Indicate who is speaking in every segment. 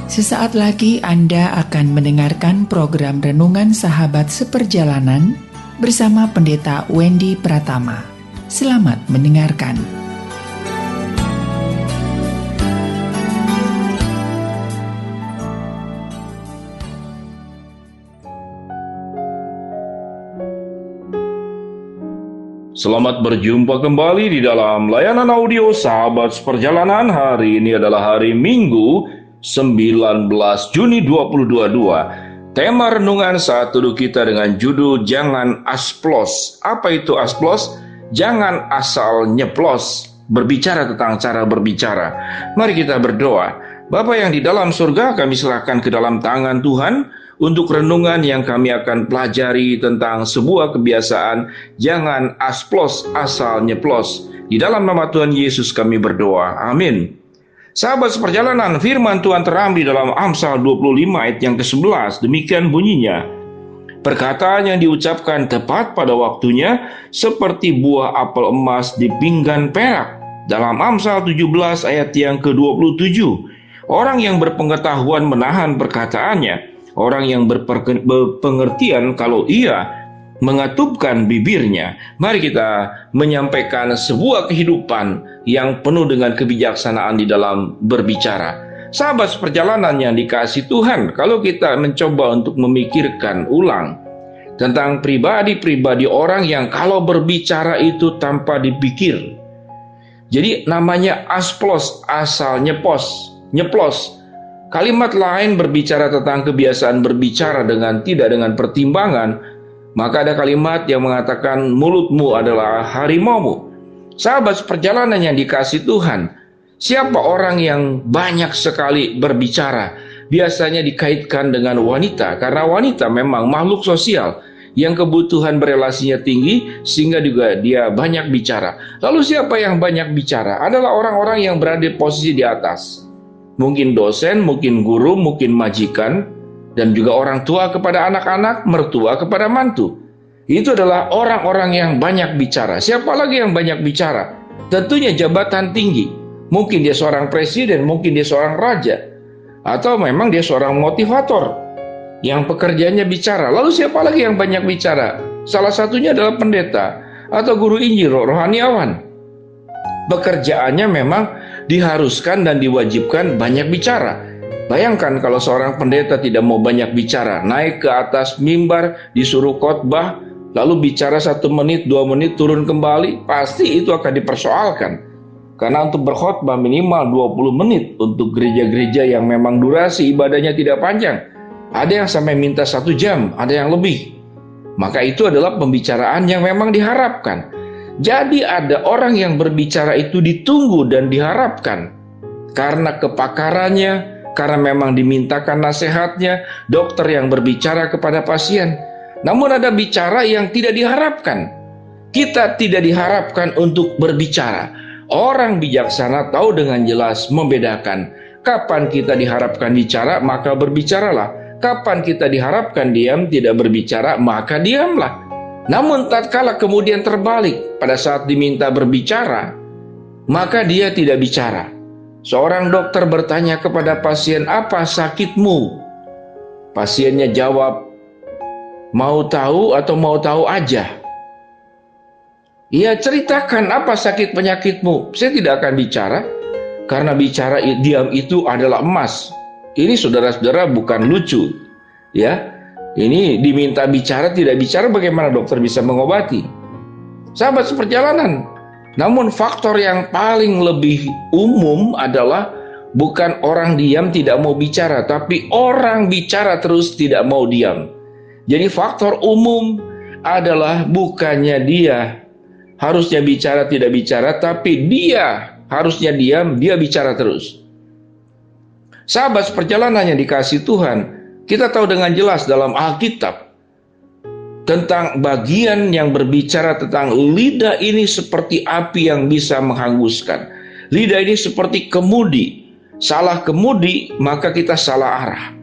Speaker 1: Sesaat lagi Anda akan mendengarkan program Renungan Sahabat Seperjalanan bersama Pendeta Wendy Pratama. Selamat mendengarkan.
Speaker 2: Selamat berjumpa kembali di dalam layanan audio Sahabat Seperjalanan. Hari ini adalah hari Minggu 19 Juni 2022. Tema renungan saat teduh kita dengan judul Jangan Asplos. Apa itu asplos? Jangan asal nyeplos. Berbicara tentang cara berbicara. Mari kita berdoa. Bapa yang di dalam surga, kami serahkan ke dalam tangan Tuhan untuk renungan yang kami akan pelajari tentang sebuah kebiasaan jangan asplos asal nyeplos. Di dalam nama Tuhan Yesus kami berdoa. Amin. Sahabat seperjalanan, firman Tuhan terambil dalam Amsal 25 ayat yang ke-11. Demikian bunyinya. Perkataan yang diucapkan tepat pada waktunya seperti buah apel emas di pinggan perak. Dalam Amsal 17 ayat yang ke-27. Orang yang berpengetahuan menahan perkataannya. Orang yang berpengertian kalau ia mengatupkan bibirnya. Mari kita menyampaikan sebuah kehidupan yang penuh dengan kebijaksanaan di dalam berbicara. Sahabat seperjalanan yang dikasihi Tuhan, kalau kita mencoba untuk memikirkan ulang tentang pribadi-pribadi orang yang kalau berbicara itu tanpa dipikir. Jadi namanya asplos, asal nyeplos. Kalimat lain berbicara tentang kebiasaan berbicara tidak dengan pertimbangan. Maka ada kalimat yang mengatakan mulutmu adalah harimaumu. Sahabat seperjalanan yang dikasihi Tuhan, siapa orang yang banyak sekali berbicara? Biasanya dikaitkan dengan wanita, karena wanita memang makhluk sosial yang kebutuhan berelasinya tinggi, sehingga juga dia banyak bicara. Lalu siapa yang banyak bicara? Adalah orang-orang yang berada di posisi di atas. Mungkin dosen, mungkin guru, mungkin majikan, dan juga orang tua kepada anak-anak, mertua kepada mantu. Itu adalah orang-orang yang banyak bicara. Siapa lagi yang banyak bicara? Tentunya jabatan tinggi. Mungkin dia seorang presiden, mungkin dia seorang raja. Atau memang dia seorang motivator yang pekerjaannya bicara. Lalu siapa lagi yang banyak bicara? Salah satunya adalah pendeta atau guru Injil, rohaniawan. Pekerjaannya memang diharuskan dan diwajibkan banyak bicara. Bayangkan kalau seorang pendeta tidak mau banyak bicara, naik ke atas mimbar, disuruh khotbah, lalu bicara 1 menit, 2 menit, turun kembali, pasti itu akan dipersoalkan. Karena untuk berkhotbah minimal 20 menit untuk gereja-gereja yang memang durasi ibadahnya tidak panjang. Ada yang sampai minta 1 jam, ada yang lebih. Maka itu adalah pembicaraan yang memang diharapkan. Jadi ada orang yang berbicara itu ditunggu dan diharapkan. Karena kepakarannya, karena memang dimintakan nasihatnya, dokter yang berbicara kepada pasien. Namun ada bicara yang tidak diharapkan. Kita tidak diharapkan untuk berbicara. Orang bijaksana tahu dengan jelas membedakan. Kapan kita diharapkan bicara, maka berbicaralah. Kapan kita diharapkan diam, tidak berbicara, maka diamlah. Namun tatkala kemudian terbalik, pada saat diminta berbicara, maka dia tidak bicara. Seorang dokter bertanya kepada pasien, "Apa sakitmu?" Pasiennya jawab, "Mau tahu atau mau tahu aja?" "Iya, ceritakan apa sakit penyakitmu." "Saya tidak akan bicara, karena bicara diam itu adalah emas." Ini saudara-saudara bukan lucu. Ya, ini diminta bicara, tidak bicara, bagaimana dokter bisa mengobati? Sahabat seperjalanan, namun faktor yang paling lebih umum adalah bukan orang diam tidak mau bicara, tapi orang bicara terus tidak mau diam. Jadi faktor umum adalah bukannya dia harusnya bicara tidak bicara, tapi dia harusnya diam, dia bicara terus. Sahabat seperjalanan yang dikasihi Tuhan, kita tahu dengan jelas dalam Alkitab tentang bagian yang berbicara tentang lidah ini seperti api yang bisa menghanguskan. Lidah ini seperti kemudi. Salah kemudi, maka kita salah arah.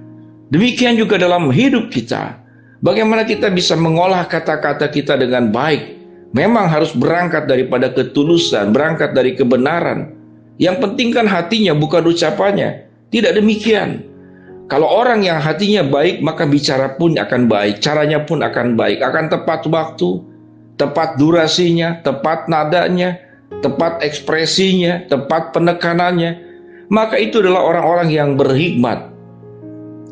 Speaker 2: Demikian juga dalam hidup kita. Bagaimana kita bisa mengolah kata-kata kita dengan baik? Memang harus berangkat daripada ketulusan, berangkat dari kebenaran. Yang penting kan hatinya, bukan ucapannya. Tidak demikian. Kalau orang yang hatinya baik, maka bicara pun akan baik, caranya pun akan baik, akan tepat waktu, tepat durasinya, tepat nadanya, tepat ekspresinya, tepat penekanannya. Maka itu adalah orang-orang yang berhikmat.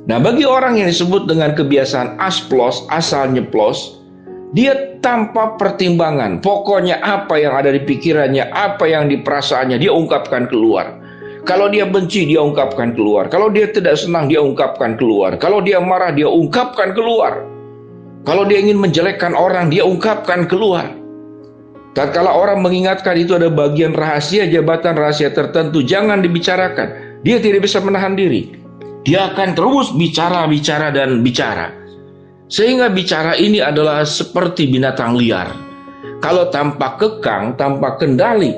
Speaker 2: Nah, bagi orang yang disebut dengan kebiasaan asplos, asal nyeplos, dia tanpa pertimbangan, pokoknya apa yang ada di pikirannya, apa yang di perasaannya, dia ungkapkan keluar. Kalau dia benci, dia ungkapkan keluar. Kalau dia tidak senang, dia ungkapkan keluar. Kalau dia marah, dia ungkapkan keluar. Kalau dia ingin menjelekkan orang, dia ungkapkan keluar. Tatkala orang mengingatkan itu ada bagian rahasia, jabatan rahasia tertentu, jangan dibicarakan. Dia tidak bisa menahan diri. Dia akan terus bicara, dan bicara. Sehingga bicara ini adalah seperti binatang liar. Kalau tanpa kekang, tanpa kendali,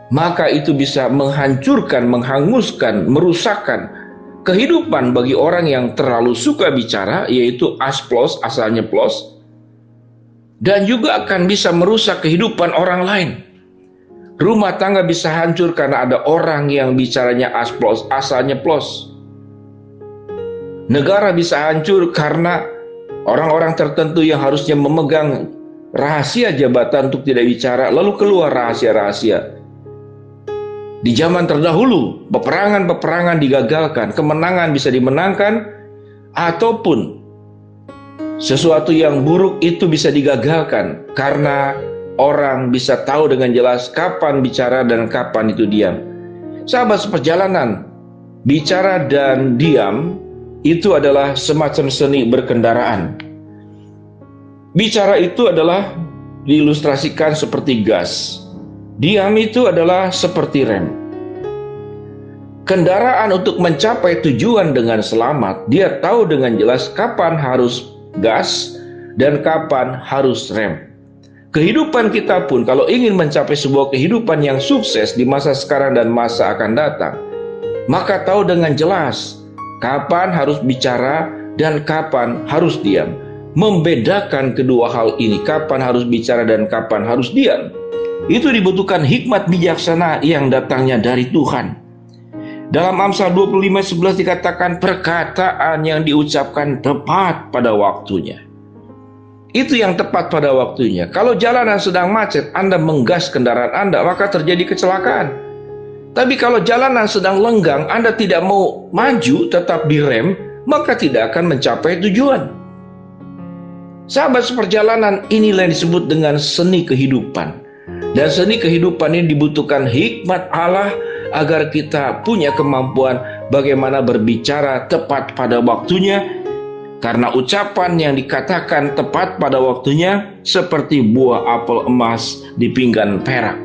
Speaker 2: maka itu bisa menghancurkan, menghanguskan, merusakkan kehidupan bagi orang yang terlalu suka bicara, yaitu asplos, asal nyeplos, dan juga akan bisa merusak kehidupan orang lain. Rumah tangga bisa hancur karena ada orang yang bicaranya asplos, asal nyeplos. Negara bisa hancur karena orang-orang tertentu yang harusnya memegang rahasia jabatan untuk tidak bicara, lalu keluar rahasia-rahasia. Di zaman terdahulu, peperangan-peperangan digagalkan, kemenangan bisa dimenangkan, ataupun sesuatu yang buruk itu bisa digagalkan karena orang bisa tahu dengan jelas kapan bicara dan kapan itu diam. Sahabat seperjalanan, bicara dan diam itu adalah semacam seni berkendaraan. Bicara itu adalah diilustrasikan seperti gas. Diam itu adalah seperti rem. Kendaraan untuk mencapai tujuan dengan selamat, dia tahu dengan jelas kapan harus gas dan kapan harus rem. Kehidupan kita pun kalau ingin mencapai sebuah kehidupan yang sukses di masa sekarang dan masa akan datang, maka tahu dengan jelas kapan harus bicara dan kapan harus diam. Membedakan kedua hal ini, kapan harus bicara dan kapan harus diam, itu dibutuhkan hikmat bijaksana yang datangnya dari Tuhan. Dalam Amsal 25:11 dikatakan perkataan yang diucapkan tepat pada waktunya. Itu yang tepat pada waktunya. Kalau jalanan sedang macet, Anda menggas kendaraan Anda, maka terjadi kecelakaan. Tapi kalau jalanan sedang lenggang, Anda tidak mau maju, tetap direm, maka tidak akan mencapai tujuan. Sahabat seperjalanan, inilah yang disebut dengan seni kehidupan. Dan seni kehidupan ini dibutuhkan hikmat Allah agar kita punya kemampuan bagaimana berbicara tepat pada waktunya. Karena ucapan yang dikatakan tepat pada waktunya seperti buah apel emas di pinggan perak.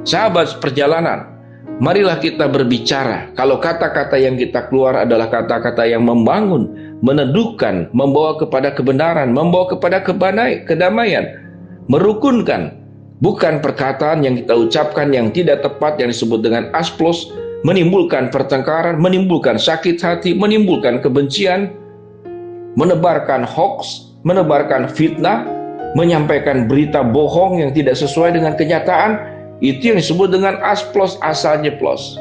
Speaker 2: Sahabat seperjalanan, marilah kita berbicara. Kalau kata-kata yang kita keluar adalah kata-kata yang membangun, meneduhkan, membawa kepada kebenaran, membawa kepada kedamaian, merukunkan. Bukan perkataan yang kita ucapkan yang tidak tepat yang disebut dengan asplos, menimbulkan pertengkaran, menimbulkan sakit hati, menimbulkan kebencian, menebarkan hoax, menebarkan fitnah, menyampaikan berita bohong yang tidak sesuai dengan kenyataan. Itu yang disebut dengan asplos, asal nyeplos.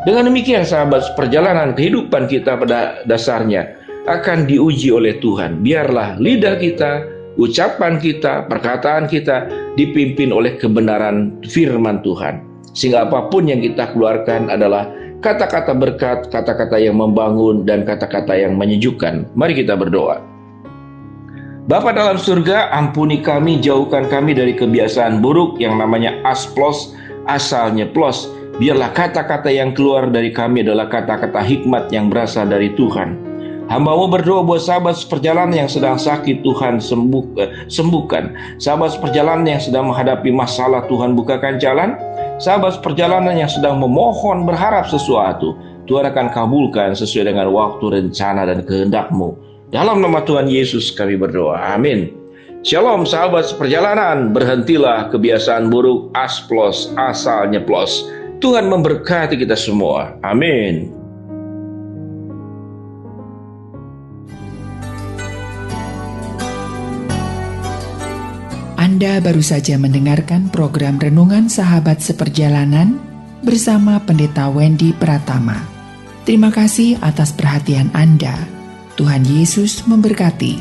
Speaker 2: Dengan demikian sahabat perjalanan kehidupan kita pada dasarnya akan diuji oleh Tuhan. Biarlah lidah kita, ucapan kita, perkataan kita dipimpin oleh kebenaran firman Tuhan. Sehingga apapun yang kita keluarkan adalah kata-kata berkat, kata-kata yang membangun, dan kata-kata yang menyejukkan. Mari kita berdoa. Bapa dalam surga, ampuni kami, jauhkan kami dari kebiasaan buruk yang namanya asplos, asal nyeplos. Biarlah kata-kata yang keluar dari kami adalah kata-kata hikmat yang berasal dari Tuhan. Hamba-Mu berdoa buat sahabat seperjalanan yang sedang sakit, Tuhan sembuhkan. Sahabat seperjalanan yang sedang menghadapi masalah, Tuhan bukakan jalan. Sahabat seperjalanan yang sedang memohon berharap sesuatu, Tuhan akan kabulkan sesuai dengan waktu, rencana, dan kehendak-Mu. Dalam nama Tuhan Yesus kami berdoa, amin. Shalom sahabat seperjalanan, berhentilah kebiasaan buruk, asplos, asal nyeplos. Tuhan memberkati kita semua, amin.
Speaker 1: Anda baru saja mendengarkan program Renungan Sahabat Seperjalanan bersama Pendeta Wendy Pratama. Terima kasih atas perhatian Anda. Tuhan Yesus memberkati.